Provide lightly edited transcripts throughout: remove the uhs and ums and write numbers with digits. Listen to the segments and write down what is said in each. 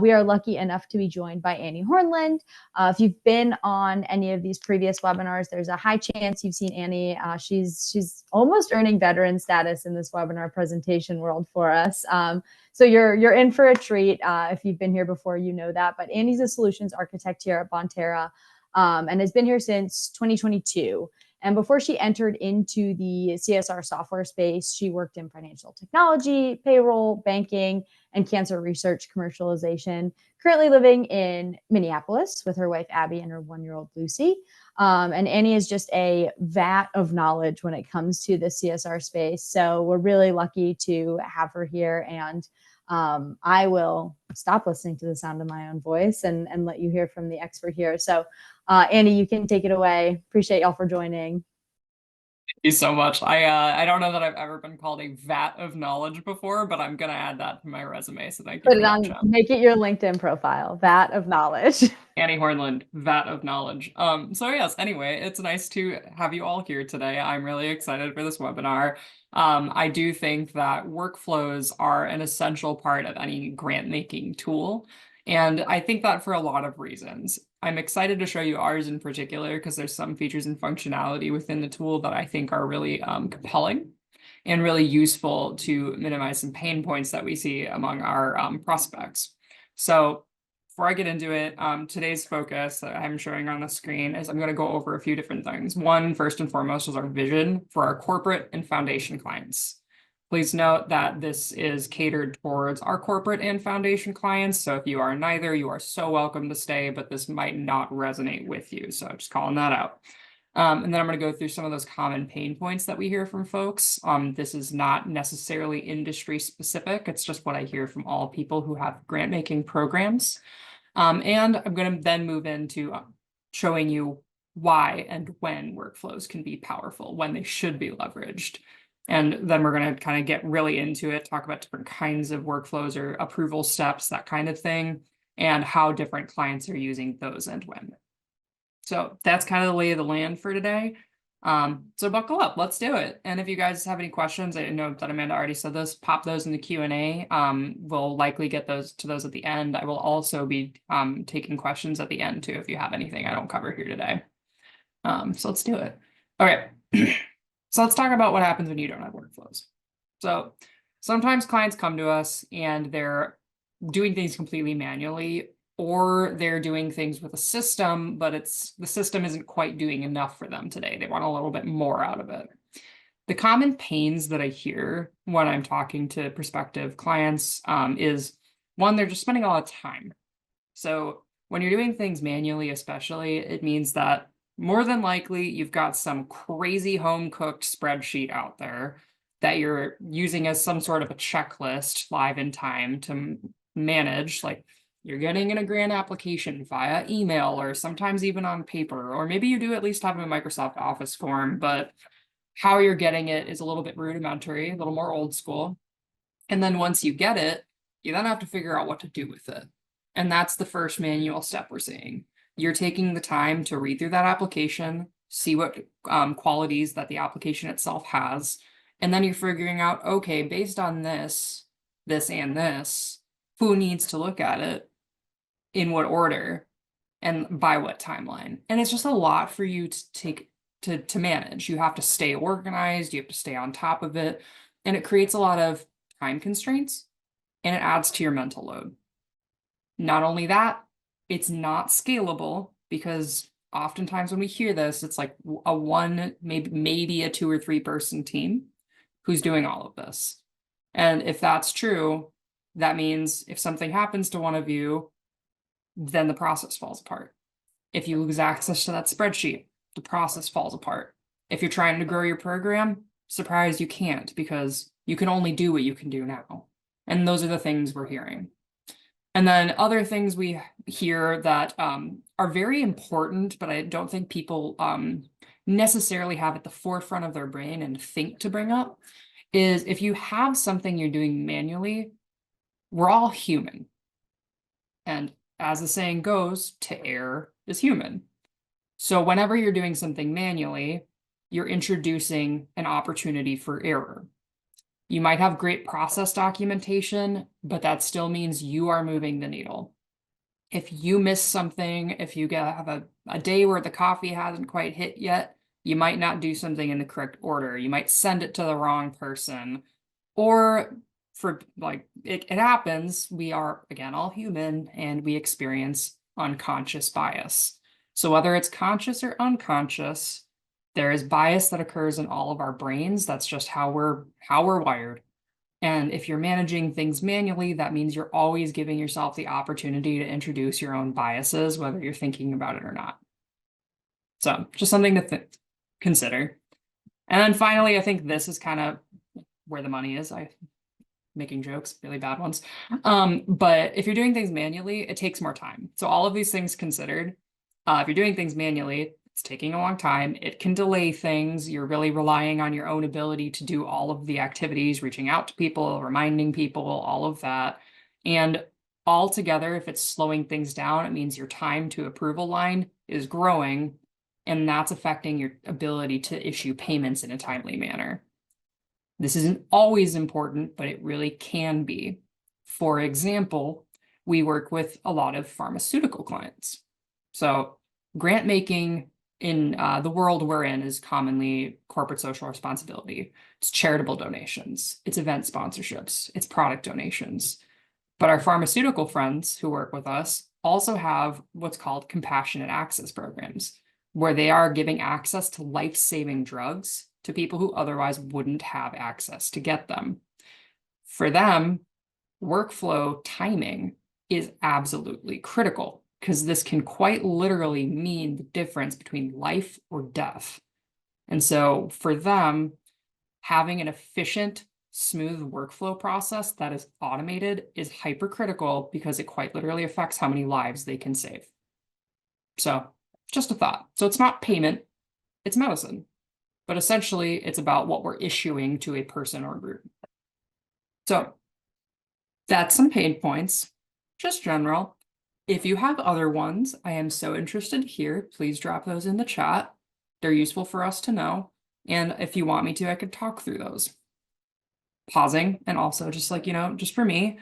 We are lucky enough to be joined by Annie Hornland. If you've been on any of these previous webinars, there's a high chance you've seen Annie. She's almost earning veteran status in this webinar presentation world for us. So you're in for a treat. If you've been here before, you know that. But Annie's a solutions architect here at Bonterra and has been here since 2022. And before she entered into the CSR software space, she worked in financial technology, payroll, banking, and cancer research commercialization. Currently living in Minneapolis with her wife, Abby, and her 1-year-old Lucy. And Annie is just a vat of knowledge when it comes to the CSR space. So we're really lucky to have her here. And I will stop listening to the sound of my own voice and let you hear from the expert here. So Annie, you can take it away. Appreciate y'all for joining. Thank you so much. I don't know that I've ever been called a vat of knowledge before, but I'm gonna add that to my resume. So thank you for that, Jen. Make it your LinkedIn profile, vat of knowledge. Annie Hornland, vat of knowledge. So yes, anyway, it's nice to have you all here today. I'm really excited for this webinar. I do think that workflows are an essential part of any grant making tool. And I think that for a lot of reasons. I'm excited to show you ours in particular because there's some features and functionality within the tool that I think are really compelling and really useful to minimize some pain points that we see among our prospects. So before I get into it, today's focus that I'm showing on the screen is I'm going to go over a few different things. One, first and foremost, is our vision for our corporate and foundation clients. Please note that this is catered towards our corporate and foundation clients. So if you are neither, you are so welcome to stay, but this might not resonate with you. So just calling that out. And then I'm going to go through some of those common pain points that we hear from folks. This is not necessarily industry specific. It's just what I hear from all people who have grant making programs. And I'm going to then move into showing you why and when workflows can be powerful, when they should be leveraged. And then we're going to kind of get really into it, talk about different kinds of workflows or approval steps, that kind of thing, and how different clients are using those and when. So that's kind of the lay of the land for today. So buckle up, let's do it. And if you guys have any questions, I know that Amanda already said this, pop those in the Q&A. We'll likely get those at the end. I will also be taking questions at the end too, if you have anything I don't cover here today. So let's do it. Okay. So let's talk about what happens when you don't have workflows. So sometimes clients come to us and they're doing things completely manually, or they're doing things with a system, but the system isn't quite doing enough for them today. They want a little bit more out of it. The common pains that I hear when I'm talking to prospective clients is, one, they're just spending a lot of time. So when you're doing things manually, especially, it means that more than likely you've got some crazy home-cooked spreadsheet out there that you're using as some sort of a checklist live in time to manage. Like, you're getting in a grant application via email or sometimes even on paper, or maybe you do at least have a Microsoft Office form, but how you're getting it is a little bit rudimentary, a little more old school. And then once you get it, you then have to figure out what to do with it. And that's the first manual step we're seeing. You're taking the time to read through that application, see what qualities that the application itself has, and then you're figuring out, okay, based on this, and this, who needs to look at it, in what order, and by what timeline. And it's just a lot for you to take to manage. You have to stay organized, you have to stay on top of it, and it creates a lot of time constraints, and it adds to your mental load. Not only that, it's not scalable, because oftentimes when we hear this, it's like a one, maybe a 2 or 3 person team who's doing all of this. And if that's true, that means if something happens to one of you, then the process falls apart. If you lose access to that spreadsheet, the process falls apart. If you're trying to grow your program, surprise, you can't, because you can only do what you can do now. And those are the things we're hearing. And then other things we hear that are very important, but I don't think people necessarily have at the forefront of their brain and think to bring up, is if you have something you're doing manually, we're all human. And as the saying goes, to err is human. So whenever you're doing something manually, you're introducing an opportunity for error. You might have great process documentation, but that still means you are moving the needle. If you miss something, if you have a day where the coffee hasn't quite hit yet, you might not do something in the correct order. You might send it to the wrong person. Or for like, it happens. We are, again, all human and we experience unconscious bias. So whether it's conscious or unconscious, there is bias that occurs in all of our brains. That's just how we're wired. And if you're managing things manually, that means you're always giving yourself the opportunity to introduce your own biases, whether you're thinking about it or not. So just something to consider. And then finally, I think this is kind of where the money is. I making jokes, really bad ones. But if you're doing things manually, it takes more time. So all of these things considered, if you're doing things manually, it's taking a long time. It can delay things. You're really relying on your own ability to do all of the activities, reaching out to people, reminding people, all of that. And altogether, if it's slowing things down, it means your time to approval line is growing, and that's affecting your ability to issue payments in a timely manner. This isn't always important, but it really can be. For example, we work with a lot of pharmaceutical clients. So grant making in the world we're in is commonly corporate social responsibility. It's charitable donations, it's event sponsorships, it's product donations. But our pharmaceutical friends who work with us also have what's called compassionate access programs, where they are giving access to life-saving drugs to people who otherwise wouldn't have access to get them. For them, workflow timing is absolutely critical because this can quite literally mean the difference between life or death. And so for them, having an efficient, smooth workflow process that is automated is hypercritical because it quite literally affects how many lives they can save. So just a thought. So it's not payment, it's medicine. But essentially, it's about what we're issuing to a person or group. So that's some pain points, just general. If you have other ones, I am so interested to hear. Please drop those in the chat. They're useful for us to know. And if you want me to, I could talk through those. Pausing, and also just like, just for me,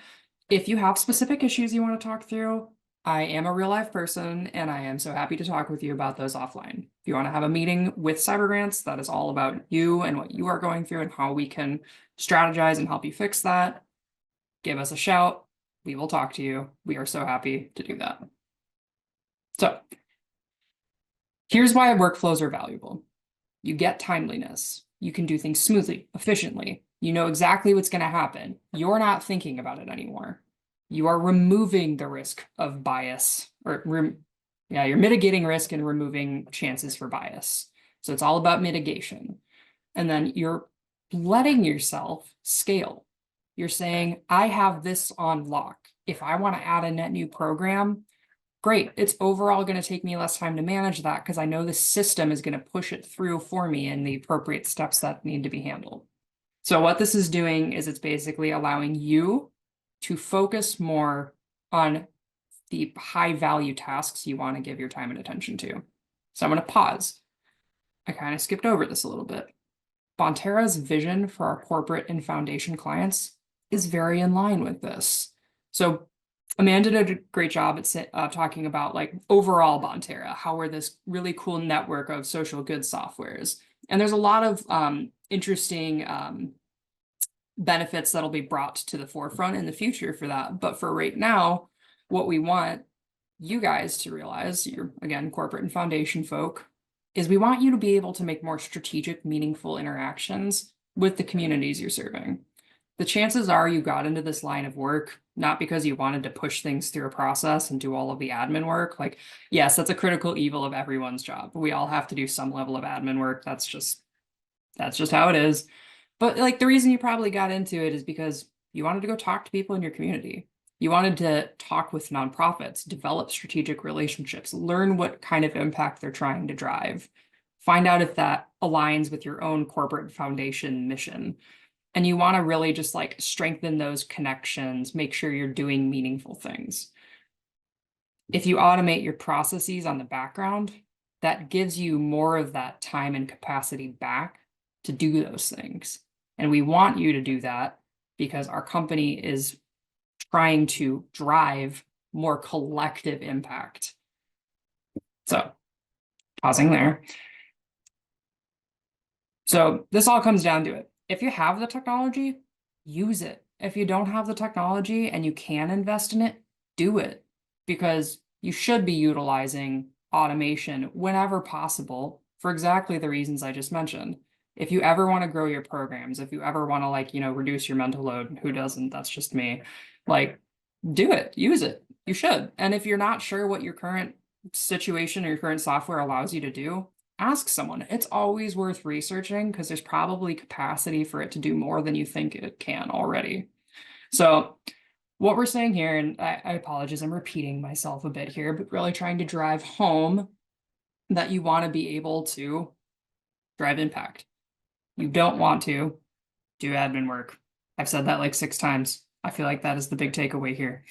if you have specific issues you want to talk through, I am a real life person and I am so happy to talk with you about those offline. If you want to have a meeting with Cyber Grants, that is all about you and what you are going through and how we can strategize and help you fix that, give us a shout. We will talk to you. We are so happy to do that. So here's why workflows are valuable. You get timeliness. You can do things smoothly, efficiently. You know exactly what's going to happen. You're not thinking about it anymore. You are removing the risk of bias, or you're mitigating risk and removing chances for bias. So it's all about mitigation. And then you're letting yourself scale. You're saying, I have this on lock. If I want to add a net new program, great. It's overall going to take me less time to manage that because I know the system is going to push it through for me in the appropriate steps that need to be handled. So what this is doing is it's basically allowing you to focus more on the high value tasks you want to give your time and attention to. So I'm going to pause. I kind of skipped over this a little bit. Bonterra's vision for our corporate and foundation clients is very in line with this. So Amanda did a great job at talking about like overall Bonterra, how we're this really cool network of social good softwares. And there's a lot of interesting benefits that'll be brought to the forefront in the future for that. But for right now, what we want you guys to realize, you're again, corporate and foundation folk, is we want you to be able to make more strategic, meaningful interactions with the communities you're serving. The chances are you got into this line of work not because you wanted to push things through a process and do all of the admin work. Like, yes, that's a critical evil of everyone's job. We all have to do some level of admin work. That's just how it is. But like the reason you probably got into it is because you wanted to go talk to people in your community. You wanted to talk with nonprofits, develop strategic relationships, learn what kind of impact they're trying to drive, find out if that aligns with your own corporate foundation mission. And you want to really just like strengthen those connections, make sure you're doing meaningful things. If you automate your processes on the background, that gives you more of that time and capacity back to do those things. And we want you to do that because our company is trying to drive more collective impact. So, pausing there. So this all comes down to it. If you have the technology, use it. If you don't have the technology and you can invest in it, do it. Because you should be utilizing automation whenever possible for exactly the reasons I just mentioned. If you ever want to grow your programs, if you ever want to like, reduce your mental load, who doesn't? That's just me. Like, do it, use it. You should. And if you're not sure what your current situation or your current software allows you to do, ask someone. It's always worth researching because there's probably capacity for it to do more than you think it can already. So what we're saying here, and I apologize, I'm repeating myself a bit here, but really trying to drive home that you want to be able to drive impact. You don't want to do admin work. I've said that like 6 times. I feel like that is the big takeaway here.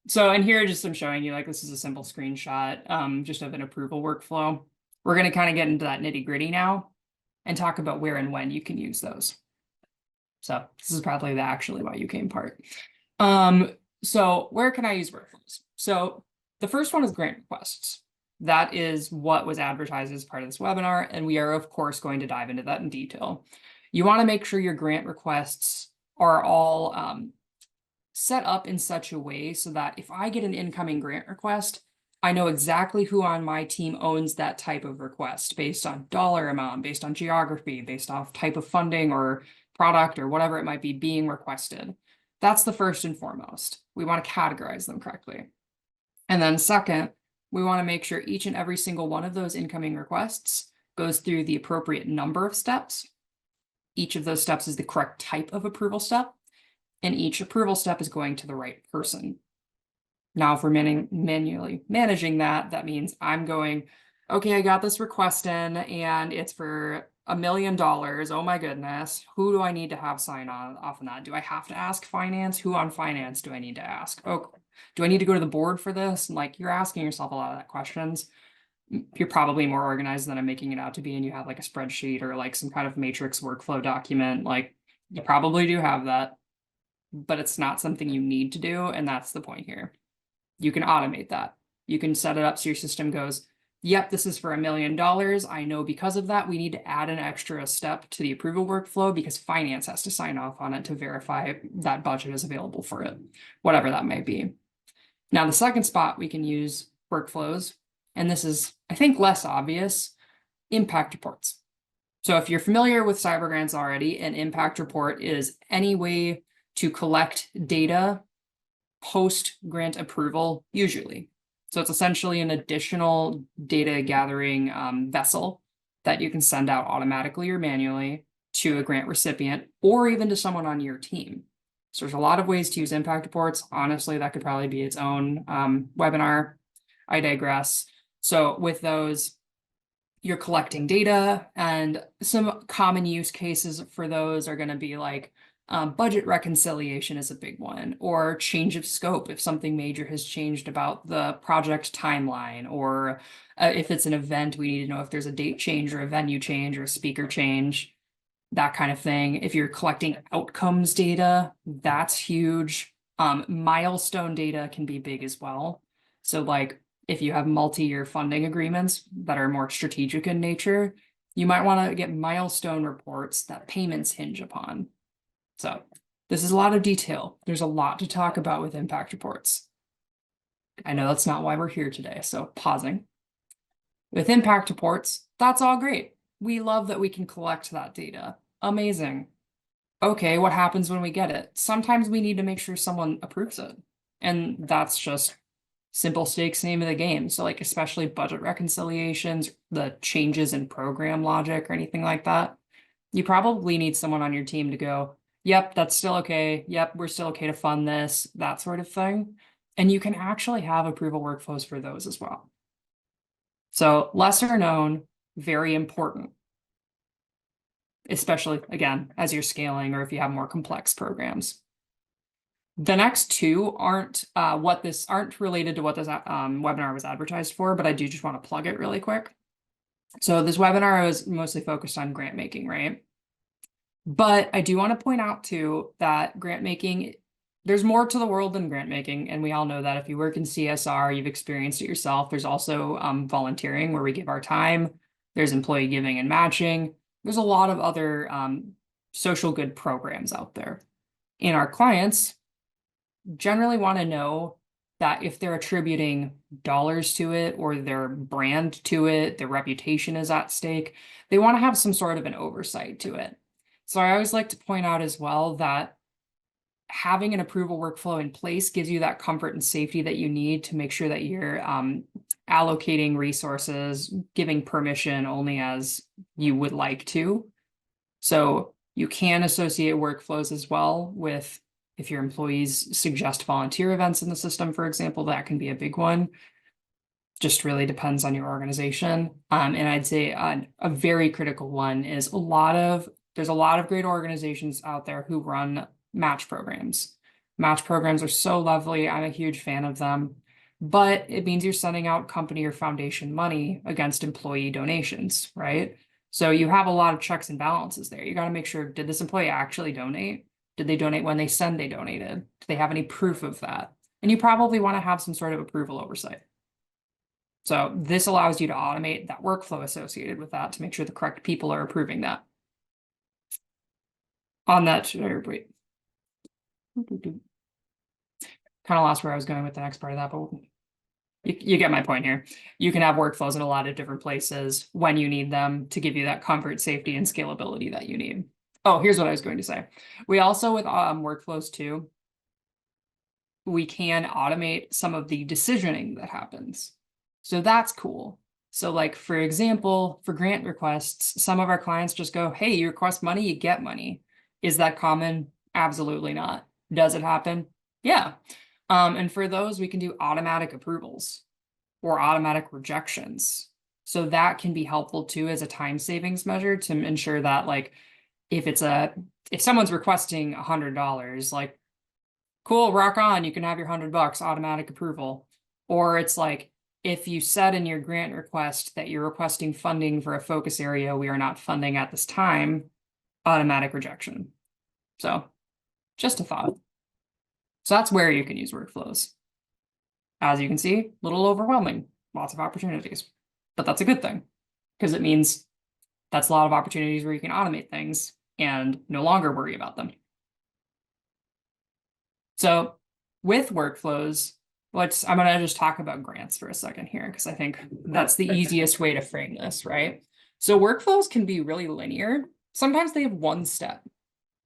So in here, just I'm showing you like this is a simple screenshot just of an approval workflow. We're going to kind of get into that nitty gritty now and talk about where and when you can use those. So this is probably the actually why you came part. So where can I use workflows? So the first one is grant requests. That is what was advertised as part of this webinar, and we are of course going to dive into that in detail. You want to make sure your grant requests are all set up in such a way so that if I get an incoming grant request, I know exactly who on my team owns that type of request based on dollar amount, based on geography, based off type of funding or product or whatever it might be being requested. That's the first and foremost. We want to categorize them correctly. And then second, we want to make sure each and every single one of those incoming requests goes through the appropriate number of steps. Each of those steps is the correct type of approval step, and each approval step is going to the right person. Now, if we're manually managing that, that means I'm going, okay, I got this request in and it's for $1 million. Oh my goodness. Who do I need to have sign on off on that? Do I have to ask finance? Who on finance do I need to ask? Oh, do I need to go to the board for this? Like you're asking yourself a lot of that questions. You're probably more organized than I'm making it out to be, and you have like a spreadsheet or like some kind of matrix workflow document. Like you probably do have that, but it's not something you need to do. And that's the point here. You can automate that. You can set it up so your system goes, yep, this is for $1 million. I know because of that, we need to add an extra step to the approval workflow because finance has to sign off on it to verify that budget is available for it, whatever that may be. Now, the second spot we can use workflows, and this is, I think, less obvious, impact reports. So if you're familiar with cyber grants already, an impact report is any way to collect data post-grant approval, usually. So it's essentially an additional data gathering vessel that you can send out automatically or manually to a grant recipient or even to someone on your team. So there's a lot of ways to use impact reports. Honestly, that could probably be its own webinar. I digress. So with those, you're collecting data, and some common use cases for those are going to be like budget reconciliation is a big one, or change of scope if something major has changed about the project timeline, or if it's an event, we need to know if there's a date change or a venue change or a speaker change, that kind of thing. If you're collecting outcomes data, that's huge. Milestone data can be big as well. So like if you have multi-year funding agreements that are more strategic in nature, you might want to get milestone reports that payments hinge upon. So this is a lot of detail. There's a lot to talk about with impact reports. I know that's not why we're here today, so pausing. With impact reports, that's all great. We love that we can collect that data. Amazing. Okay, what happens when we get it? Sometimes we need to make sure someone approves it. And that's just simple stakes name of the game. So like especially budget reconciliations, the changes in program logic or anything like that, you probably need someone on your team to go, yep, that's still okay. Yep, we're still okay to fund this, that sort of thing. And you can actually have approval workflows for those as well. So lesser known, very important, especially again, as you're scaling or if you have more complex programs. The next two aren't related to what this webinar was advertised for, but I do just want to plug it really quick. So this webinar was mostly focused on grant making, right? But I do want to point out too that grant making, there's more to the world than grant making. And we all know that if you work in CSR, you've experienced it yourself. There's also volunteering where we give our time. There's employee giving and matching. There's a lot of other social good programs out there. And our clients generally want to know that if they're attributing dollars to it or their brand to it, their reputation is at stake, they want to have some sort of an oversight to it. So I always like to point out as well that having an approval workflow in place gives you that comfort and safety that you need to make sure that you're allocating resources, giving permission only as you would like to. So you can associate workflows as well with if your employees suggest volunteer events in the system, for example, that can be a big one. Just really depends on your organization. And I'd say a very critical one is there's a lot of great organizations out there who run match programs. Match programs are so lovely. I'm a huge fan of them, but it means you're sending out company or foundation money against employee donations, right? So you have a lot of checks and balances there. You got to make sure, did this employee actually donate? Did they donate when they said they donated? Do they have any proof of that? And you probably want to have some sort of approval oversight. So this allows you to automate that workflow associated with that to make sure the correct people are approving that. On that, wait. Kind of lost where I was going with the next part of that, but you get my point here. You can have workflows in a lot of different places when you need them to give you that comfort, safety, and scalability that you need. Oh, here's what I was going to say. We also, with workflows too, we can automate some of the decisioning that happens. So that's cool. So like, for example, for grant requests, some of our clients just go, hey, you request money, you get money. Is that common? Absolutely not. Does it happen? Yeah. And for those, we can do automatic approvals or automatic rejections. So that can be helpful too as a time savings measure to ensure that like, if someone's requesting $100, like, cool, rock on, you can have your $100, automatic approval. Or it's like, if you said in your grant request that you're requesting funding for a focus area we are not funding at this time, automatic rejection. So just a thought. So that's where you can use workflows. As you can see, a little overwhelming, lots of opportunities, but that's a good thing because it means that's a lot of opportunities where you can automate things and no longer worry about them. So with workflows, I'm going to just talk about grants for a second here because I think that's the easiest way to frame this, right? So workflows can be really linear. Sometimes they have one step.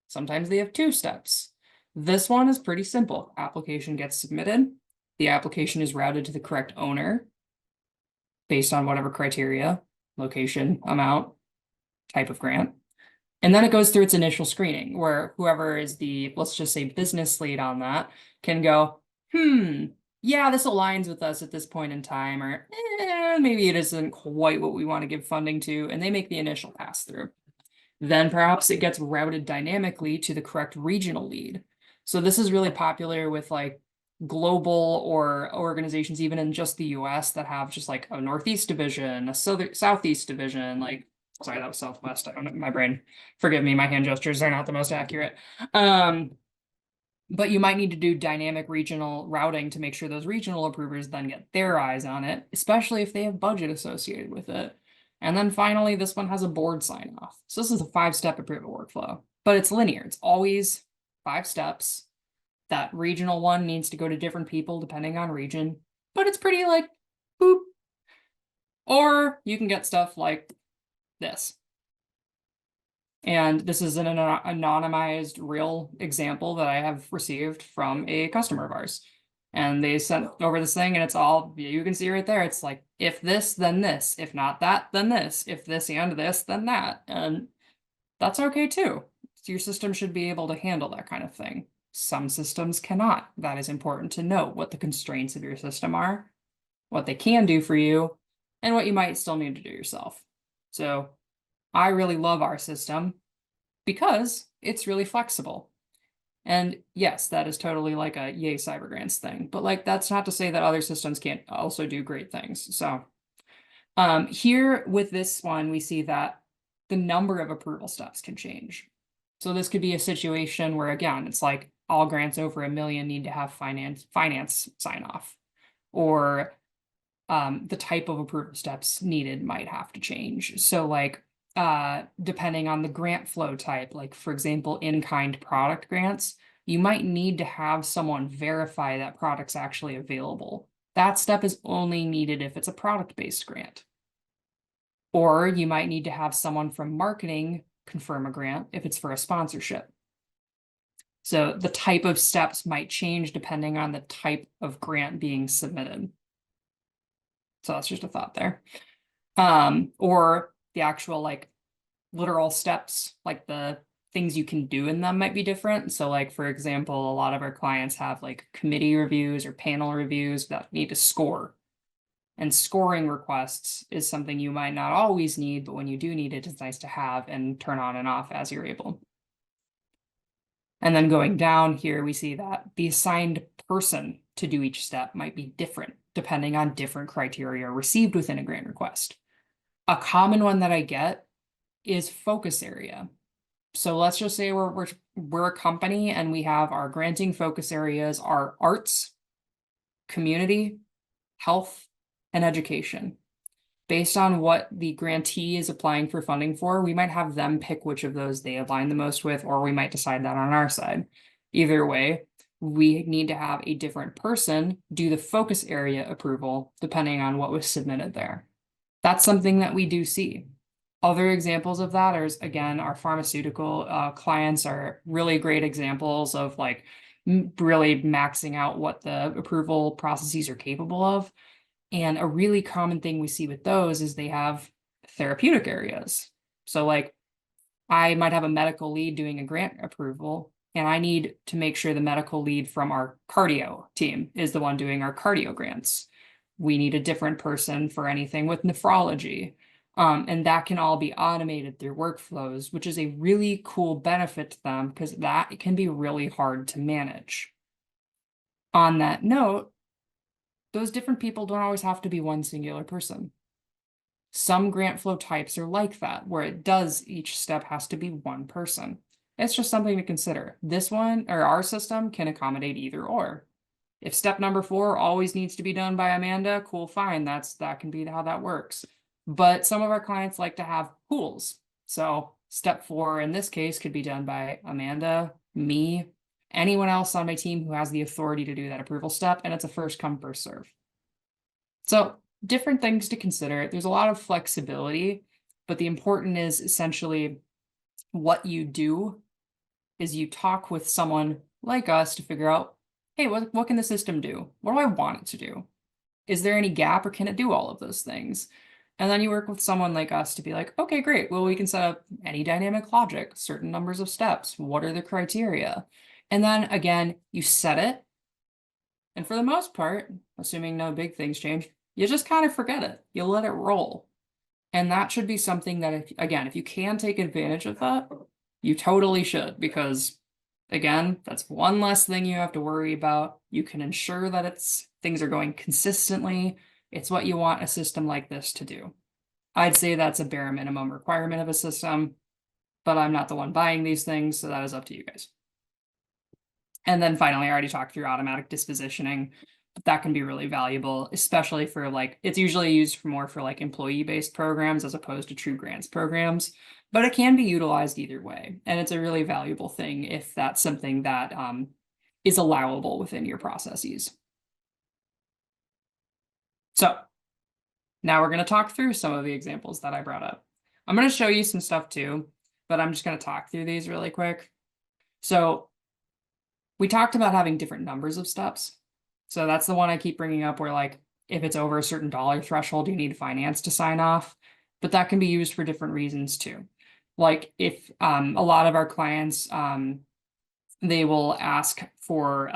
Sometimes they have two steps. This one is pretty simple. Application gets submitted. The application is routed to the correct owner based on whatever criteria, location, amount, type of grant. And then it goes through its initial screening where whoever is the, let's just say business lead on that can go, yeah, this aligns with us at this point in time, or maybe it isn't quite what we want to give funding to, and they make the initial pass through. Then perhaps it gets routed dynamically to the correct regional lead. So this is really popular with like global or organizations, even in just the US, that have just like a Northeast division, a Southeast division, like, sorry, that was Southwest. I don't know, my brain, forgive me, my hand gestures are not the most accurate. But you might need to do dynamic regional routing to make sure those regional approvers then get their eyes on it, especially if they have budget associated with it. And then finally, this one has a board sign off. So this is a 5-step approval workflow, but it's linear. It's always 5 steps. That regional one needs to go to different people depending on region, but it's pretty like boop. Or you can get stuff like this. And this is an anonymized real example that I have received from a customer of ours. And they sent over this thing and it's all, you can see right there. It's like, if this, then this, if not that, then this, if this and this, then that. And that's okay too. Your system should be able to handle that kind of thing. Some systems cannot. That is important to know what the constraints of your system are, what they can do for you, and what you might still need to do yourself. So I really love our system because it's really flexible. And yes, that is totally like a yay cyber grants thing, but like, that's not to say that other systems can't also do great things. So here with this one, we see that the number of approval steps can change. So this could be a situation where, again, it's like all grants over $1 million need to have finance sign off, or the type of approval steps needed might have to change. So like depending on the grant flow type, like for example, in-kind product grants, you might need to have someone verify that product's actually available. That step is only needed if it's a product-based grant. Or you might need to have someone from marketing confirm a grant if it's for a sponsorship. So the type of steps might change depending on the type of grant being submitted. So that's just a thought there. Or the actual like literal steps, like the things you can do in them might be different. So like, for example, a lot of our clients have like committee reviews or panel reviews that need to score. And scoring requests is something you might not always need, but when you do need it, it's nice to have and turn on and off as you're able. And then going down here, we see that the assigned person to do each step might be different depending on different criteria received within a grant request. A common one that I get is focus area. So let's just say we're a company and we have our granting focus areas are arts, community, health, and education. Based on what the grantee is applying for funding for, we might have them pick which of those they align the most with, or we might decide that on our side. Either way, we need to have a different person do the focus area approval depending on what was submitted there. That's something that we do see. Other examples of that are, again, our pharmaceutical clients are really great examples of like really maxing out what the approval processes are capable of. And a really common thing we see with those is they have therapeutic areas. So like I might have a medical lead doing a grant approval, and I need to make sure the medical lead from our cardio team is the one doing our cardio grants. We need a different person for anything with nephrology. And that can all be automated through workflows, which is a really cool benefit to them because that can be really hard to manage. On that note, those different people don't always have to be one singular person. Some grant flow types are like that, where it does, each step has to be one person. It's just something to consider. This one, or our system, can accommodate either or. If step number 4 always needs to be done by Amanda, cool, fine, that can be how that works. But some of our clients like to have pools. So step 4 in this case could be done by Amanda, me, anyone else on my team who has the authority to do that approval step, and it's a first come, first serve. So different things to consider. There's a lot of flexibility, but the important is essentially what you do is you talk with someone like us to figure out, hey, what can the system do? What do I want it to do? Is there any gap or can it do all of those things? And then you work with someone like us to be like, okay, great. Well, we can set up any dynamic logic, certain numbers of steps. What are the criteria? And then again, you set it. And for the most part, assuming no big things change, you just kind of forget it. You let it roll. And that should be something that, if you can take advantage of that, you totally should, because again, that's one less thing you have to worry about. You can ensure that things are going consistently. It's what you want a system like this to do. I'd say that's a bare minimum requirement of a system, but I'm not the one buying these things, so that is up to you guys. And then finally, I already talked through automatic dispositioning, but that can be really valuable, especially for like, it's usually used more for like employee-based programs as opposed to true grants programs, but it can be utilized either way. And it's a really valuable thing if that's something that is allowable within your processes. So now we're going to talk through some of the examples that I brought up. I'm going to show you some stuff too, but I'm just going to talk through these really quick. So we talked about having different numbers of steps. So that's the one I keep bringing up where like, if it's over a certain dollar threshold, you need finance to sign off, but that can be used for different reasons too. Like if a lot of our clients, they will ask for,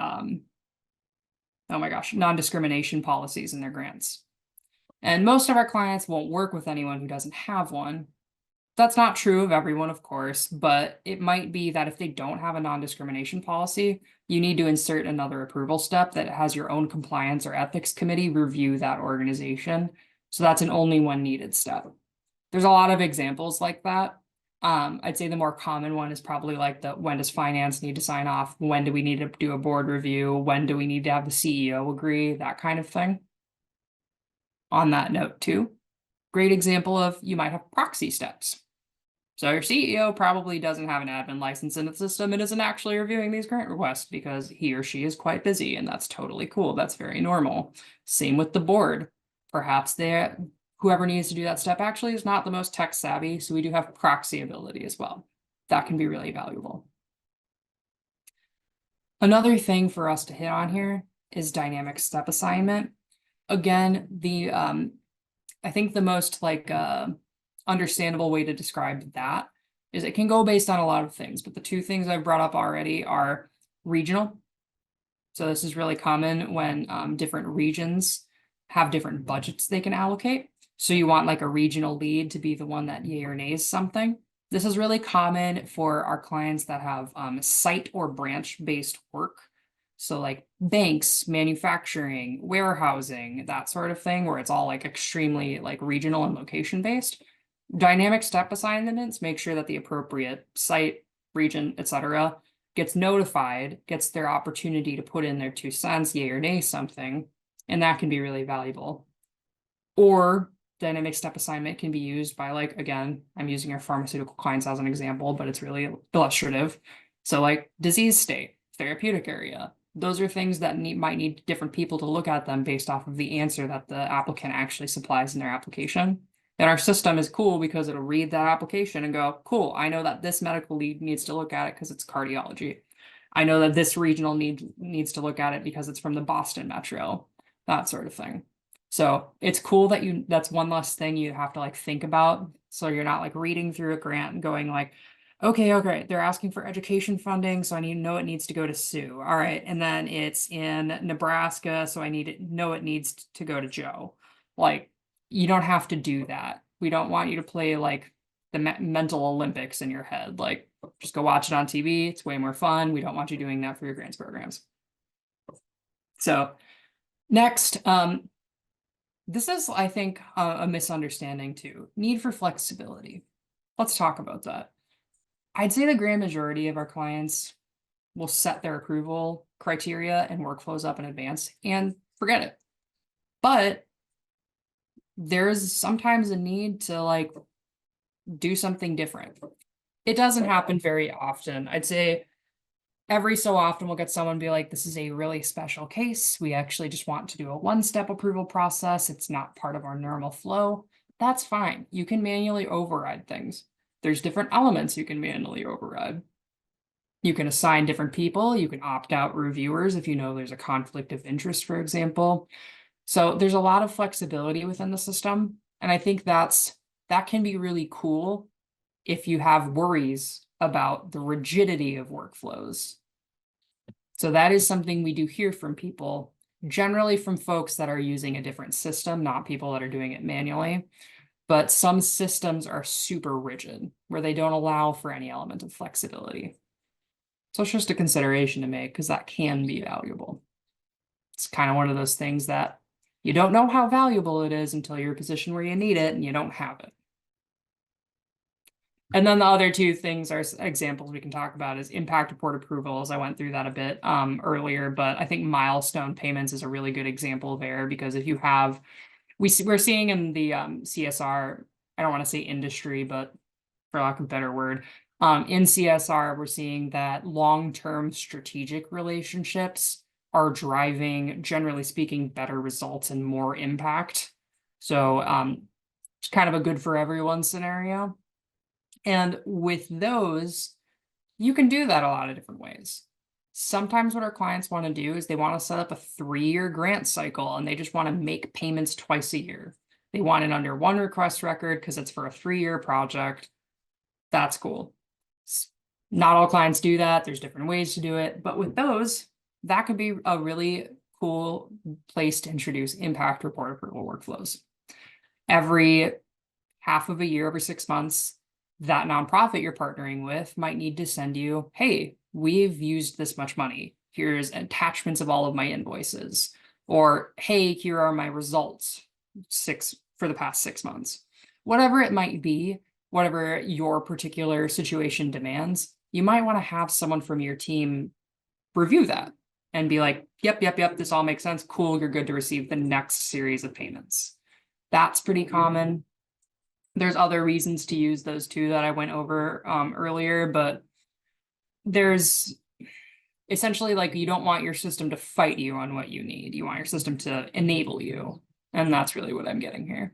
oh my gosh, non-discrimination policies in their grants. And most of our clients won't work with anyone who doesn't have one. That's not true of everyone, of course, but it might be that if they don't have a non-discrimination policy, you need to insert another approval step that has your own compliance or ethics committee review that organization. So that's an only one needed step. There's a lot of examples like that. I'd say the more common one is probably like the when does finance need to sign off? When do we need to do a board review? When do we need to have the CEO agree? That kind of thing. On that note, too, great example of you might have proxy steps. So your CEO probably doesn't have an admin license in the system and isn't actually reviewing these grant requests because he or she is quite busy, and that's totally cool. That's very normal. Same with the board. Perhaps whoever needs to do that step actually is not the most tech savvy, so we do have proxy ability as well. That can be really valuable. Another thing for us to hit on here is dynamic step assignment. Again, I think the most understandable way to describe that is it can go based on a lot of things, but the two things I've brought up already are regional. So this is really common when different regions have different budgets they can allocate. So you want like a regional lead to be the one that yay or nays something. This is really common for our clients that have site or branch based work. So like banks, manufacturing, warehousing, that sort of thing, where it's all like extremely like regional and location based. Dynamic step assignments make sure that the appropriate site, region, etc., gets notified, gets their opportunity to put in their 2 cents, yay or nay something, and that can be really valuable. Or dynamic step assignment can be used by like, again, I'm using our pharmaceutical clients as an example, but it's really illustrative. So like disease state, therapeutic area, those are things that might need different people to look at them based off of the answer that the applicant actually supplies in their application. And our system is cool because it'll read that application and go, cool, I know that this medical lead needs to look at it because it's cardiology. I know that this regional needs to look at it because it's from the Boston Metro, that sort of thing. So it's cool that that's one less thing you have to like think about. So you're not like reading through a grant and going like, okay, they're asking for education funding, so I need to know it needs to go to Sue. All right, and then it's in Nebraska, so I need to know it needs to go to Joe. Like, you don't have to do that. We don't want you to play like the mental Olympics in your head. Like, just go watch it on TV. It's way more fun. We don't want you doing that for your grants programs. So next, this is, I think, a misunderstanding too. Need for flexibility. Let's talk about that. I'd say the grand majority of our clients will set their approval criteria and workflows up in advance and forget it. But there's sometimes a need to like do something different. It doesn't happen very often. I'd say every so often we'll get someone be like, this is a really special case. We actually just want to do a one-step approval process. It's not part of our normal flow. That's fine. You can manually override things. There's different elements you can manually override. You can assign different people. You can opt out reviewers if you know there's a conflict of interest, for example. So there's a lot of flexibility within the system. And I think that can be really cool if you have worries about the rigidity of workflows. So that is something we do hear from people, generally from folks that are using a different system, not people that are doing it manually. But some systems are super rigid, where they don't allow for any element of flexibility. So it's just a consideration to make, because that can be valuable. It's kind of one of those things that you don't know how valuable it is until you're in a position where you need it and you don't have it. And then the other two things are examples we can talk about is impact report approvals. I went through that a bit earlier, but I think milestone payments is a really good example there, because if you have, we're seeing in the CSR, I don't want to say industry, but for lack of a better word, in CSR, we're seeing that long-term strategic relationships are driving, generally speaking, better results and more impact. So it's kind of a good for everyone scenario. And with those, you can do that a lot of different ways. Sometimes what our clients want to do is they want to set up a 3-year grant cycle and they just want to make payments twice a year. They want it under one request record because it's for a 3-year project. That's cool. Not all clients do that. There's different ways to do it. But with those, that could be a really cool place to introduce impact report approval workflows. Every half of a year, every 6 months, that nonprofit you're partnering with might need to send you, hey, we've used this much money. Here's attachments of all of my invoices. Or, hey, here are my results for the past 6 months. Whatever it might be, whatever your particular situation demands, you might want to have someone from your team review that and be like, yep, this all makes sense. Cool, you're good to receive the next series of payments. That's pretty common. There's other reasons to use those two that I went over earlier, but there's essentially like you don't want your system to fight you on what you need. You want your system to enable you. And that's really what I'm getting here.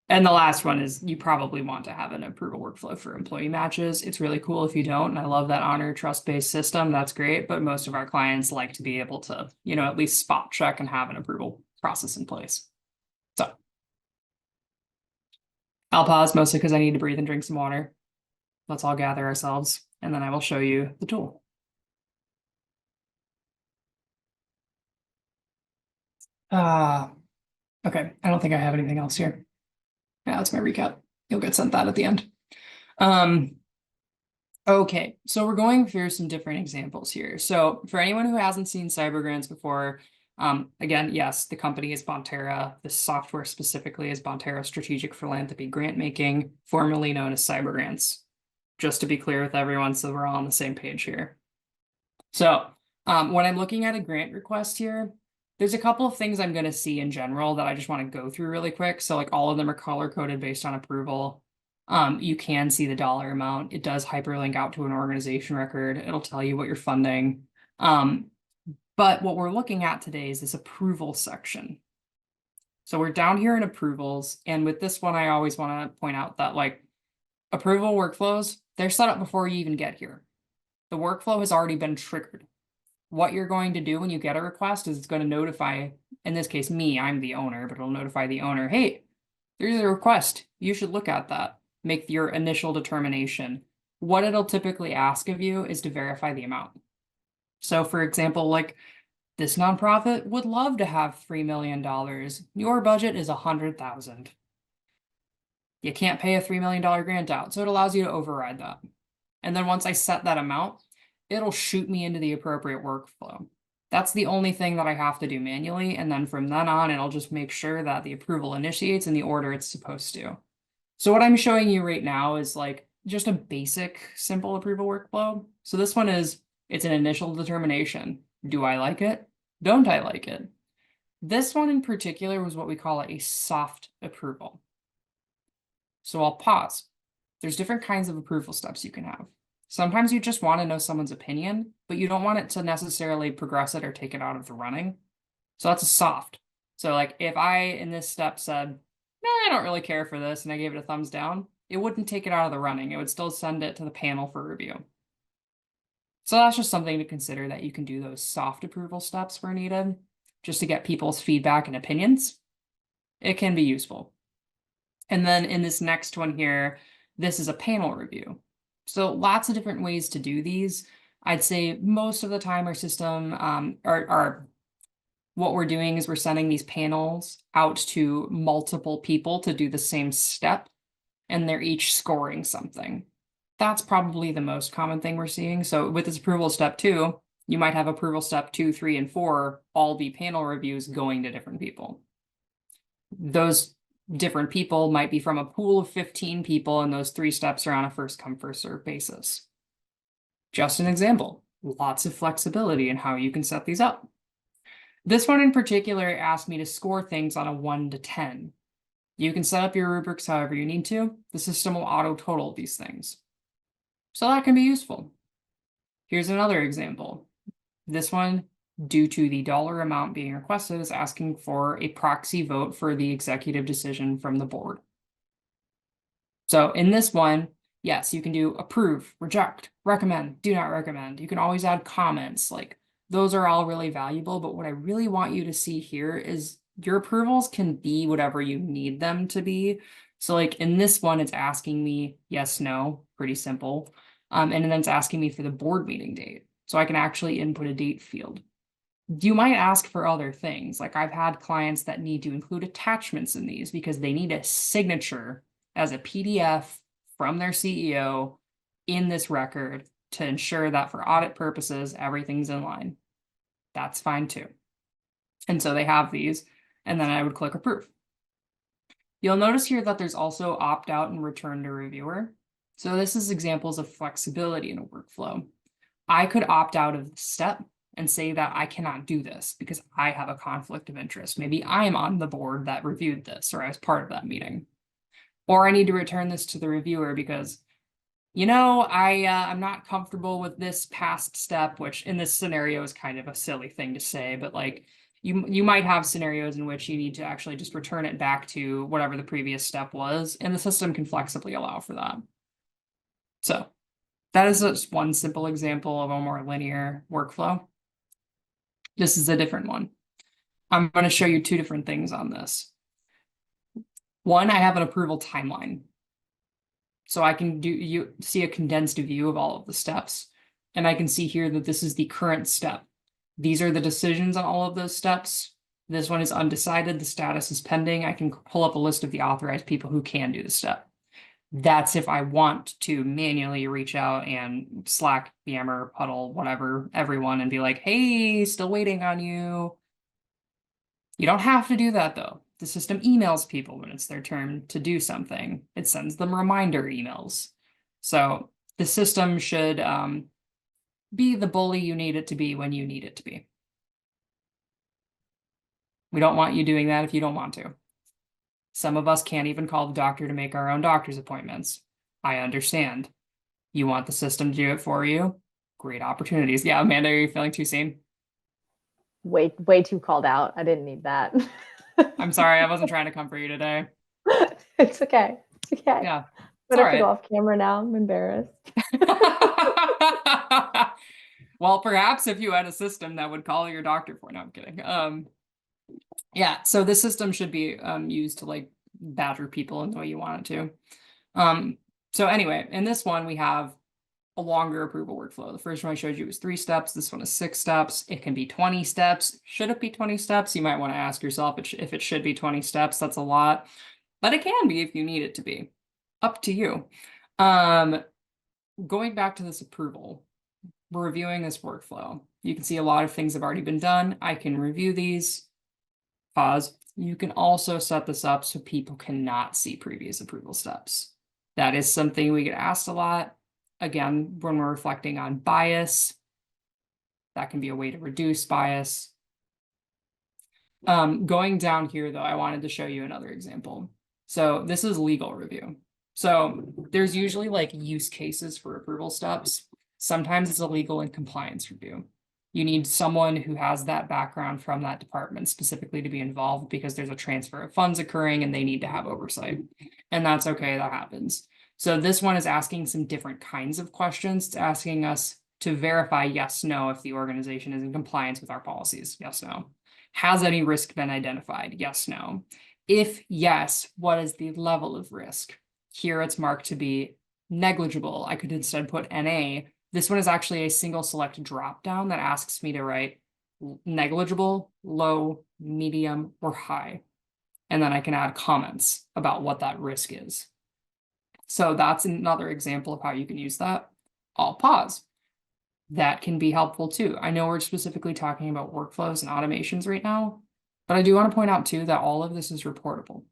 And the last one is you probably want to have an approval workflow for employee matches. It's really cool if you don't. And I love that honor trust-based system. That's great. But most of our clients like to be able to, at least spot check and have an approval process in place. So I'll pause mostly because I need to breathe and drink some water. Let's all gather ourselves, and then I will show you the tool. Okay, I don't think I have anything else here. Yeah, that's my recap. You'll get sent that at the end. Okay, so we're going through some different examples here. So for anyone who hasn't seen cyber grants before, again, yes, the company is Bonterra. The software specifically is Bonterra Strategic Philanthropy Grantmaking, formerly known as cyber grants. Just to be clear with everyone, so we're all on the same page here. So when I'm looking at a grant request here, there's a couple of things I'm going to see in general that I just want to go through really quick. So like all of them are color coded based on approval. You can see the dollar amount. It does hyperlink out to an organization record. It'll tell you what you're funding. But what we're looking at today is this approval section. So we're down here in approvals. And with this one, I always want to point out that like approval workflows, they're set up before you even get here. The workflow has already been triggered. What you're going to do when you get a request is it's going to notify, in this case, me, I'm the owner, but it'll notify the owner, hey, there's a request. You should look at that. Make your initial determination. What it'll typically ask of you is to verify the amount. So for example, like this nonprofit would love to have $3 million. Your budget is $100,000. You can't pay a $3 million grant out, so it allows you to override that. And then once I set that amount, it'll shoot me into the appropriate workflow. That's the only thing that I have to do manually. And then from then on, it'll just make sure that the approval initiates in the order it's supposed to. So what I'm showing you right now is like just a basic simple approval workflow. So this one is, it's an initial determination. Do I like it? Don't I like it? This one in particular was what we call a soft approval. So I'll pause. There's different kinds of approval steps you can have. Sometimes you just want to know someone's opinion, but you don't want it to necessarily progress it or take it out of the running. So that's a soft. So like if I in this step said, I don't really care for this, and I gave it a thumbs down, it wouldn't take it out of the running. It would still send it to the panel for review. So that's just something to consider, that you can do those soft approval steps where needed, just to get people's feedback and opinions. It can be useful. And then in this next one here, this is a panel review. So lots of different ways to do these. I'd say most of the time our system, what we're doing is we're sending these panels out to multiple people to do the same step, and they're each scoring something. That's probably the most common thing we're seeing. So with this approval step 2, you might have approval step 2, 3, and 4 all be panel reviews going to different people. Those different people might be from a pool of 15 people, and those 3 steps are on a first come, first serve basis. Just an example, lots of flexibility in how you can set these up. This one in particular asked me to score things on a 1 to 10. You can set up your rubrics however you need to. The system will auto total these things. So that can be useful. Here's another example. This one, due to the dollar amount being requested, is asking for a proxy vote for the executive decision from the board. So in this one, yes, you can do approve, reject, recommend, do not recommend. You can always add comments. Like those are all really valuable, but what I really want you to see here is your approvals can be whatever you need them to be. So like in this one, it's asking me yes, no, pretty simple. And then it's asking me for the board meeting date. So I can actually input a date field. You might ask for other things. Like I've had clients that need to include attachments in these because they need a signature as a PDF from their CEO in this record to ensure that for audit purposes, everything's in line. That's fine too. And so they have these, and then I would click approve. You'll notice here that there's also opt out and return to reviewer. So this is examples of flexibility in a workflow. I could opt out of the step and say that I cannot do this because I have a conflict of interest. Maybe I'm on the board that reviewed this, or I was part of that meeting. Or I need to return this to the reviewer because, I'm not comfortable with this past step, which in this scenario is kind of a silly thing to say, but like you might have scenarios in which you need to actually just return it back to whatever the previous step was, and the system can flexibly allow for that. So that is just one simple example of a more linear workflow. This is a different one. I'm going to show you two different things on this. One, I have an approval timeline. So I can see a condensed view of all of the steps. And I can see here that this is the current step. These are the decisions on all of those steps. This one is undecided. The status is pending. I can pull up a list of the authorized people who can do the step. That's if I want to manually reach out and Slack, Yammer, Puddle, whatever, everyone, and be like, hey, still waiting on you. You don't have to do that though. The system emails people when it's their turn to do something. It sends them reminder emails. So the system should be the bully you need it to be when you need it to be. We don't want you doing that if you don't want to. Some of us can't even call the doctor to make our own doctor's appointments. I understand. You want the system to do it for you? Great opportunities. Yeah, Amanda, are you feeling too seen? Way too called out. I didn't need that. I'm sorry, I wasn't trying to comfort you today. It's okay. It's okay. Yeah. But I have to go off camera now. I'm embarrassed. Well, perhaps if you had a system that would call your doctor for, no, I'm kidding. Yeah, so this system should be used to like badger people in the way you want it to. So anyway, in this one, we have a longer approval workflow. The first one I showed you was 3 steps. This one is 6 steps. It can be 20 steps. Should it be 20 steps? You might want to ask yourself if it should be 20 steps. That's a lot, but it can be if you need it to be. Up to you. Going back to this approval, we're reviewing this workflow. You can see a lot of things have already been done. I can review these, pause. You can also set this up so people cannot see previous approval steps. That is something we get asked a lot. Again, when we're reflecting on bias, that can be a way to reduce bias. Going down here, though, I wanted to show you another example. So this is legal review. So there's usually like use cases for approval steps. Sometimes it's a legal and compliance review. You need someone who has that background from that department specifically to be involved because there's a transfer of funds occurring and they need to have oversight. And that's okay, that happens. So this one is asking some different kinds of questions. It's asking us to verify yes, no, if the organization is in compliance with our policies. Yes, no. Has any risk been identified? Yes, no. If yes, what is the level of risk? Here it's marked to be negligible. I could instead put NA. This one is actually a single select dropdown that asks me to write negligible, low, medium, or high. And then I can add comments about what that risk is. So that's another example of how you can use that. I'll pause. That can be helpful too. I know we're specifically talking about workflows and automations right now, but I do want to point out too that all of this is reportable.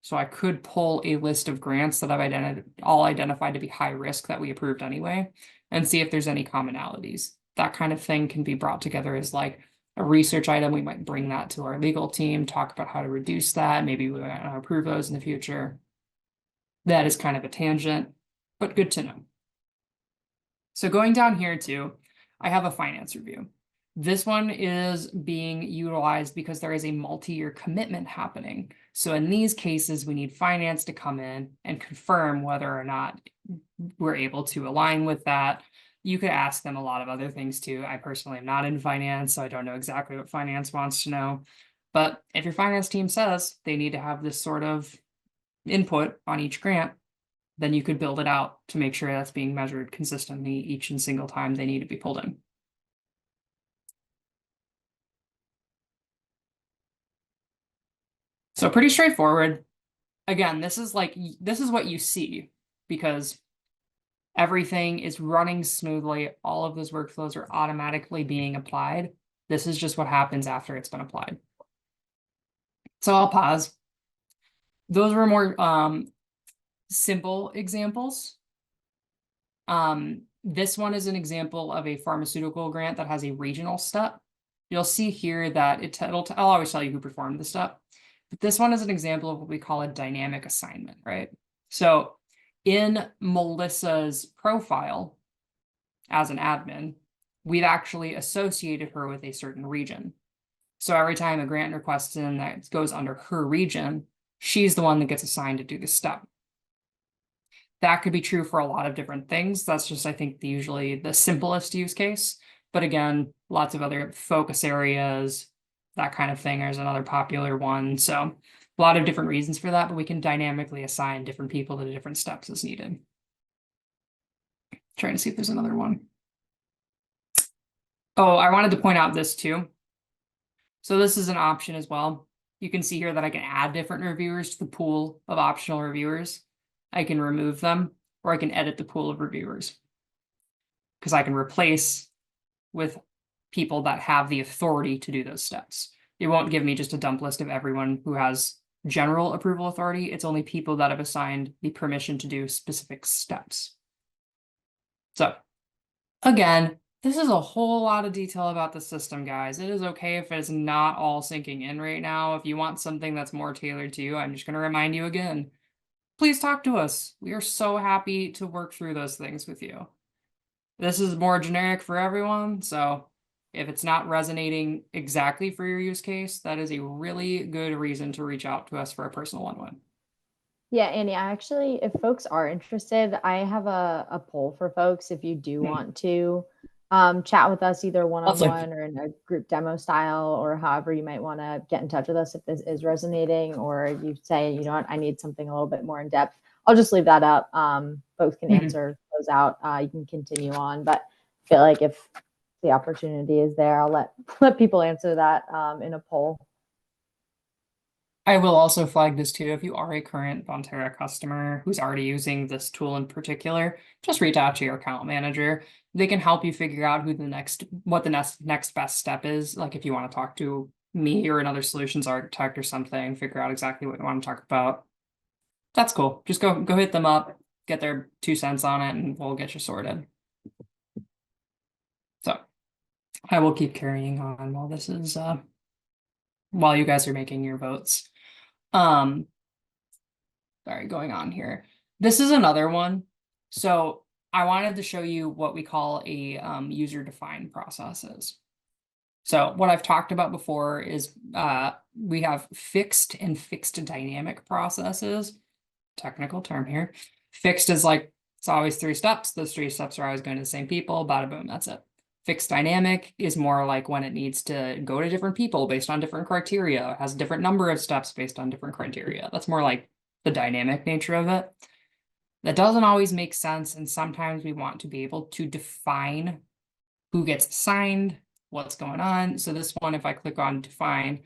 So I could pull a list of grants that I've all identified to be high risk that we approved anyway, and see if there's any commonalities. That kind of thing can be brought together as like a research item. We might bring that to our legal team, talk about how to reduce that. Maybe we might approve those in the future. That is kind of a tangent, but good to know. So going down here too, I have a finance review. This one is being utilized because there is a multi-year commitment happening. So in these cases, we need finance to come in and confirm whether or not we're able to align with that. You could ask them a lot of other things too. I personally am not in finance, so I don't know exactly what finance wants to know. But if your finance team says they need to have this sort of input on each grant, then you could build it out to make sure that's being measured consistently each and single time they need to be pulled in. So pretty straightforward. Again, this is what you see because everything is running smoothly. All of those workflows are automatically being applied. This is just what happens after it's been applied. So I'll pause. Those were more simple examples. This one is an example of a pharmaceutical grant that has a regional step. You'll see here that I'll always tell you who performed the step. But this one is an example of what we call a dynamic assignment, right? So in Melissa's profile as an admin, we've actually associated her with a certain region. So every time a grant request in that goes under her region, she's the one that gets assigned to do the step. That could be true for a lot of different things. That's just, I think, usually the simplest use case. But again, lots of other focus areas, that kind of thing is another popular one. So a lot of different reasons for that, but we can dynamically assign different people to different steps as needed. Trying to see if there's another one. Oh, I wanted to point out this too. So this is an option as well. You can see here that I can add different reviewers to the pool of optional reviewers. I can remove them, or I can edit the pool of reviewers. Because I can replace with people that have the authority to do those steps. It won't give me just a dump list of everyone who has general approval authority. It's only people that have assigned the permission to do specific steps. So again, this is a whole lot of detail about the system, guys. It is okay if it's not all sinking in right now. If you want something that's more tailored to you, I'm just going to remind you again, please talk to us. We are so happy to work through those things with you. This is more generic for everyone, so if it's not resonating exactly for your use case, that is a really good reason to reach out to us for a personal one-on-one. Yeah, Annie, I actually, if folks are interested, I have a poll for folks if you do want to chat with us either one-on-one or in a group demo style, or however you might want to get in touch with us if this is resonating, or you say, you know what, I need something a little bit more in depth. I'll just leave that up. Folks can answer those out. You can continue on, but I feel like if the opportunity is there, I'll let people answer that in a poll. I will also flag this too. If you are a current Bonterra customer who's already using this tool in particular, just reach out to your account manager. They can help you figure out what the next best step is. Like if you want to talk to me or another solutions architect or something, figure out exactly what you want to talk about. That's cool. Just go hit them up, get their 2 cents on it, and we'll get you sorted. So I will keep carrying on while this is while you guys are making your votes. Sorry, going on here. This is another one. So I wanted to show you what we call a user-defined processes. So what I've talked about before is we have fixed and fixed dynamic processes. Technical term here. Fixed is like, it's always 3 steps. Those 3 steps are always going to the same people, bada boom, that's it. Fixed dynamic is more like when it needs to go to different people based on different criteria, it has a different number of steps based on different criteria. That's more like the dynamic nature of it. That doesn't always make sense, and sometimes we want to be able to define who gets assigned, what's going on. So this one, if I click on define,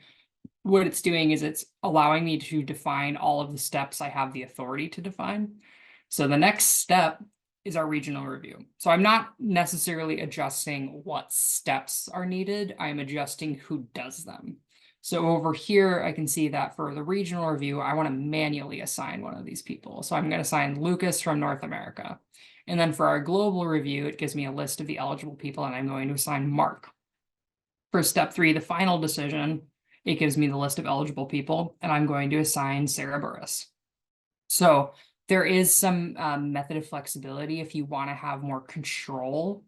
what it's doing is it's allowing me to define all of the steps I have the authority to define. So the next step is our regional review. So I'm not necessarily adjusting what steps are needed. I'm adjusting who does them. So over here, I can see that for the regional review, I want to manually assign one of these people. So I'm going to assign Lucas from North America. And then for our global review, it gives me a list of the eligible people, and I'm going to assign Mark. For step 3, the final decision, it gives me the list of eligible people, and I'm going to assign Sarah Burris. So there is some method of flexibility if you want to have more control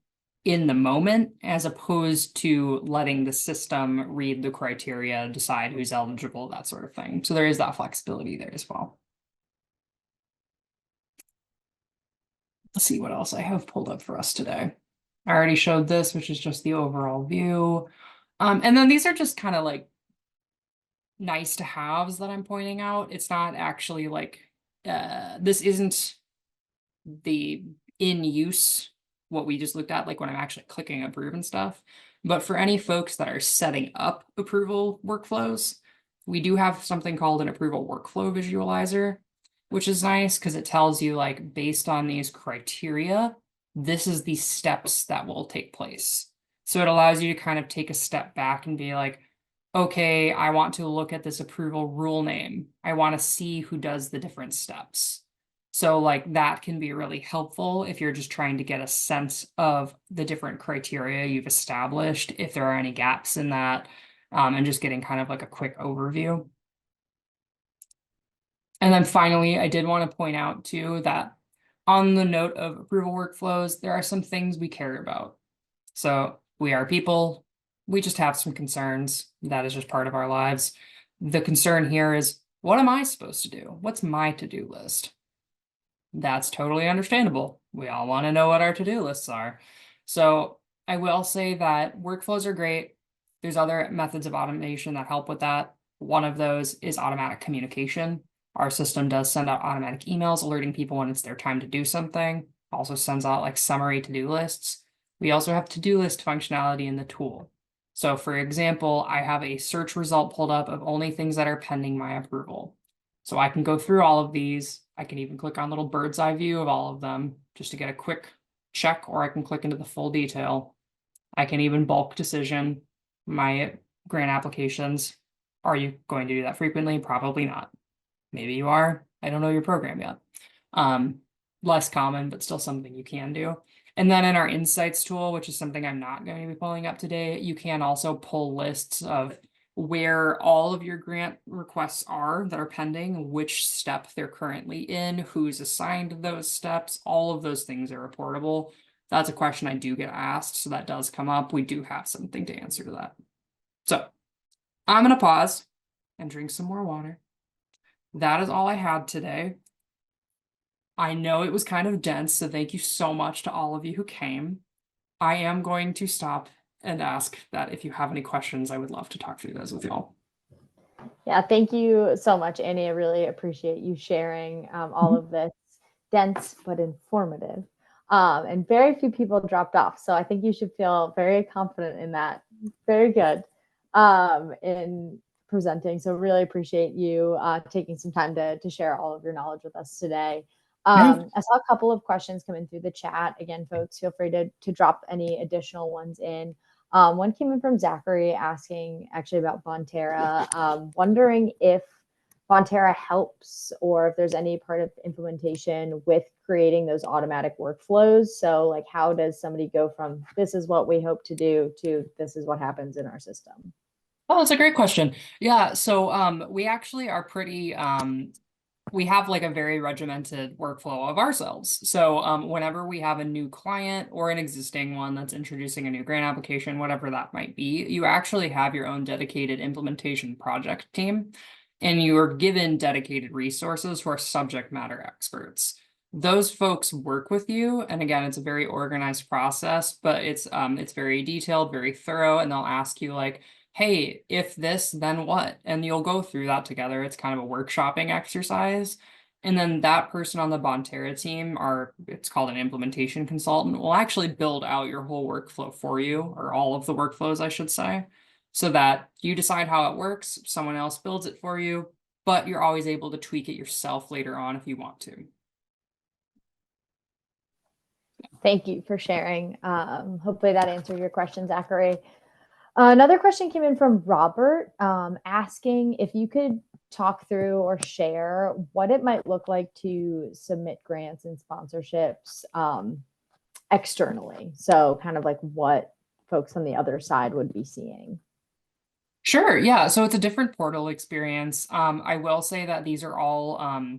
in the moment, as opposed to letting the system read the criteria, decide who's eligible, that sort of thing. So there is that flexibility there as well. Let's see what else I have pulled up for us today. I already showed this, which is just the overall view. And then these are just kind of like nice to haves that I'm pointing out. It's not actually like, this isn't the in use, what we just looked at, like when I'm actually clicking approve and stuff. But for any folks that are setting up approval workflows, we do have something called an approval workflow visualizer, which is nice because it tells you, like, based on these criteria, this is the steps that will take place. So it allows you to kind of take a step back and be like, okay, I want to look at this approval rule name. I want to see who does the different steps. So like that can be really helpful if you're just trying to get a sense of the different criteria you've established, if there are any gaps in that, and just getting kind of like a quick overview. And then finally, I did want to point out too that on the note of approval workflows, there are some things we care about. So we are people, we just have some concerns. That is just part of our lives. The concern here is, what am I supposed to do? What's my to-do list? That's totally understandable. We all want to know what our to-do lists are. So I will say that workflows are great. There's other methods of automation that help with that. One of those is automatic communication. Our system does send out automatic emails alerting people when it's their time to do something. Also sends out like summary to-do lists. We also have to-do list functionality in the tool. So for example, I have a search result pulled up of only things that are pending my approval. So I can go through all of these. I can even click on little bird's eye view of all of them just to get a quick check, or I can click into the full detail. I can even bulk decision my grant applications. Are you going to do that frequently? Probably not. Maybe you are. I don't know your program yet. Less common, but still something you can do. And then in our insights tool, which is something I'm not going to be pulling up today, you can also pull lists of where all of your grant requests are that are pending, which step they're currently in, who's assigned those steps. All of those things are reportable. That's a question I do get asked, so that does come up. We do have something to answer to that. So I'm going to pause and drink some more water. That is all I had today. I know it was kind of dense, so thank you so much to all of you who came. I am going to stop and ask that if you have any questions, I would love to talk through those with y'all. Yeah, thank you so much, Annie. I really appreciate you sharing all of this dense but informative. And very few people dropped off, so I think you should feel very confident in that. Very good in presenting. So really appreciate you taking some time to share all of your knowledge with us today. I saw a couple of questions come in through the chat. Again, folks, feel free to drop any additional ones in. One came in from Zachary asking actually about Bonterra, wondering if Bonterra helps or if there's any part of implementation with creating those automatic workflows. So like, how does somebody go from this is what we hope to do to this is what happens in our system? Oh, that's a great question. Yeah, so we actually are pretty we have like a very regimented workflow of ourselves. So whenever we have a new client or an existing one that's introducing a new grant application, whatever that might be, you actually have your own dedicated implementation project team, and you are given dedicated resources who are subject matter experts. Those folks work with you, and again, it's a very organized process, but it's very detailed, very thorough, and they'll ask you like, hey, if this, then what? And you'll go through that together. It's kind of a workshopping exercise. And then that person on the Bonterra team, it's called an implementation consultant, will actually build out your whole workflow for you, or all of the workflows, I should say, so that you decide how it works, someone else builds it for you, but you're always able to tweak it yourself later on if you want to. Thank you for sharing. Hopefully that answered your question, Zachary. Another question came in from Robert asking if you could talk through or share what it might look like to submit grants and sponsorships externally. So kind of like what folks on the other side would be seeing. Sure, yeah. So it's a different portal experience. I will say that these are all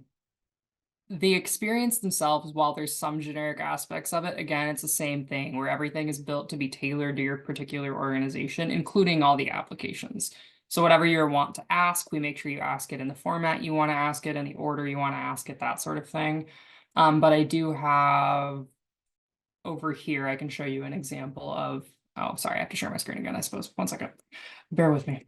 the experience themselves, while there's some generic aspects of it, again, it's the same thing where everything is built to be tailored to your particular organization, including all the applications. So whatever you want to ask, we make sure you ask it in the format you want to ask it, in the order you want to ask it, that sort of thing. But I do have over here, I can show you an example of, oh, sorry, I have to share my screen again, I suppose. 1 second. Bear with me.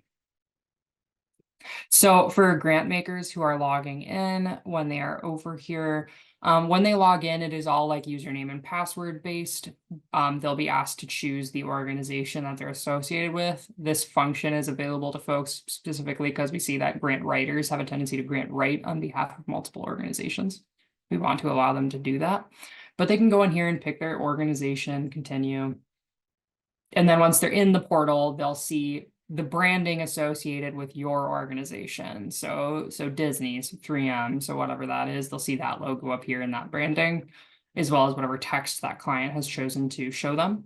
So for grant makers who are logging in, when they are over here, when they log in, it is all like username and password based. They'll be asked to choose the organization that they're associated with. This function is available to folks specifically because we see that grant writers have a tendency to grant write on behalf of multiple organizations. We want to allow them to do that, but they can go in here and pick their organization, continue. And then once they're in the portal, they'll see the branding associated with your organization. So Disney, so 3M, so whatever that is, they'll see that logo up here in that branding, as well as whatever text that client has chosen to show them.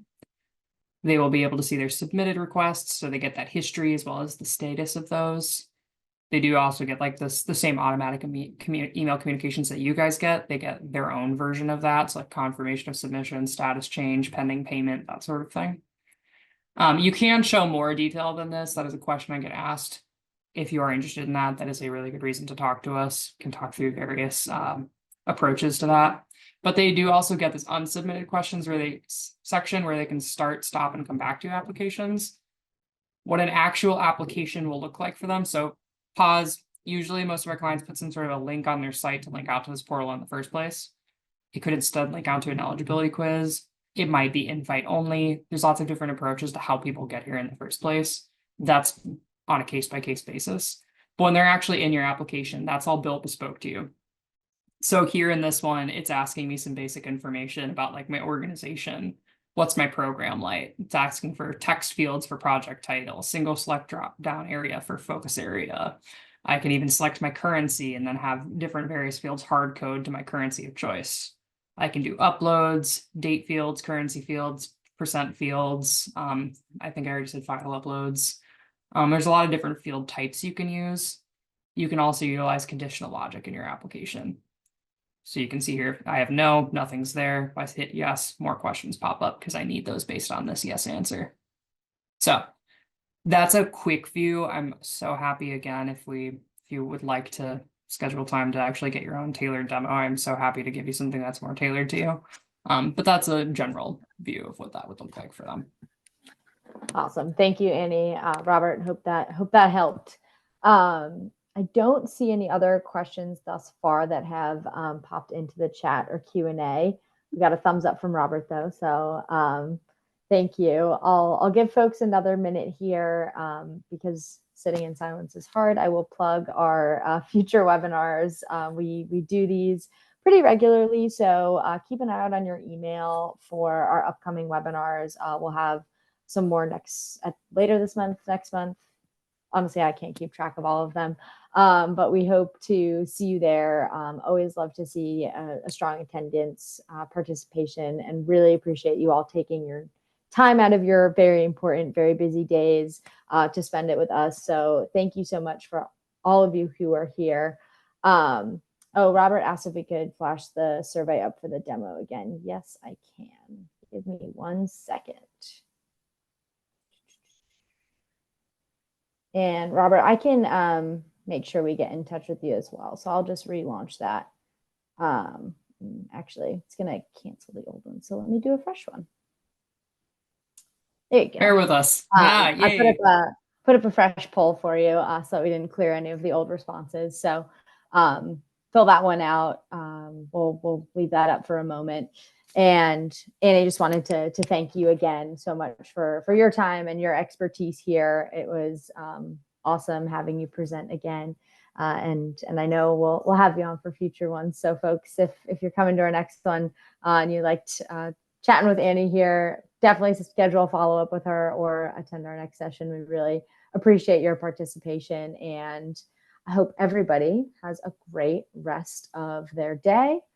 They will be able to see their submitted requests, so they get that history as well as the status of those. They do also get like the same automatic email communications that you guys get. They get their own version of that, so like confirmation of submission, status change, pending payment, that sort of thing. You can show more detail than this. That is a question I get asked. If you are interested in that, that is a really good reason to talk to us. Can talk through various approaches to that. But they do also get this unsubmitted questions section where they can start, stop, and come back to applications. What an actual application will look like for them. So pause. Usually most of our clients put some sort of a link on their site to link out to this portal in the first place. It could instead link out to an eligibility quiz. It might be invite only. There's lots of different approaches to how people get here in the first place. That's on a case-by-case basis. But when they're actually in your application, that's all built bespoke to you. So here in this one, it's asking me some basic information about like my organization. What's my program like? It's asking for text fields for project title, single select drop down area for focus area. I can even select my currency and then have different various fields hard code to my currency of choice. I can do uploads, date fields, currency fields, percent fields. I think I already said file uploads. There's a lot of different field types you can use. You can also utilize conditional logic in your application. So you can see here, I have no, nothing's there. If I hit yes, more questions pop up because I need those based on this yes answer. So that's a quick view. I'm so happy again if you would like to schedule time to actually get your own tailored demo. I'm so happy to give you something that's more tailored to you. But that's a general view of what that would look like for them. Awesome. Thank you, Annie. Robert, hope that helped. I don't see any other questions thus far that have popped into the chat or Q&A. We got a thumbs up from Robert though, so thank you. I'll give folks another minute here because sitting in silence is hard. I will plug our future webinars. We do these pretty regularly, so keep an eye out on your email for our upcoming webinars. We'll have some more later this month, next month. Honestly, I can't keep track of all of them, but we hope to see you there. Always love to see a strong attendance, participation, and really appreciate you all taking your time out of your very important, very busy days to spend it with us. So thank you so much for all of you who are here. Oh, Robert asked if we could flash the survey up for the demo again. Yes, I can. Give me 1 second. And Robert, I can make sure we get in touch with you as well. So I'll just relaunch that. Actually, it's going to cancel the old one. So let me do a fresh one. There you go. Bear with us. I put up a fresh poll for you so we didn't clear any of the old responses. So fill that one out. We'll leave that up for a moment. And Annie, just wanted to thank you again so much for your time and your expertise here. It was awesome having you present again. And I know we'll have you on for future ones. So folks, if you're coming to our next one and you liked chatting with Annie here, definitely schedule a follow-up with her or attend our next session. We really appreciate your participation, and I hope everybody has a great rest of their day.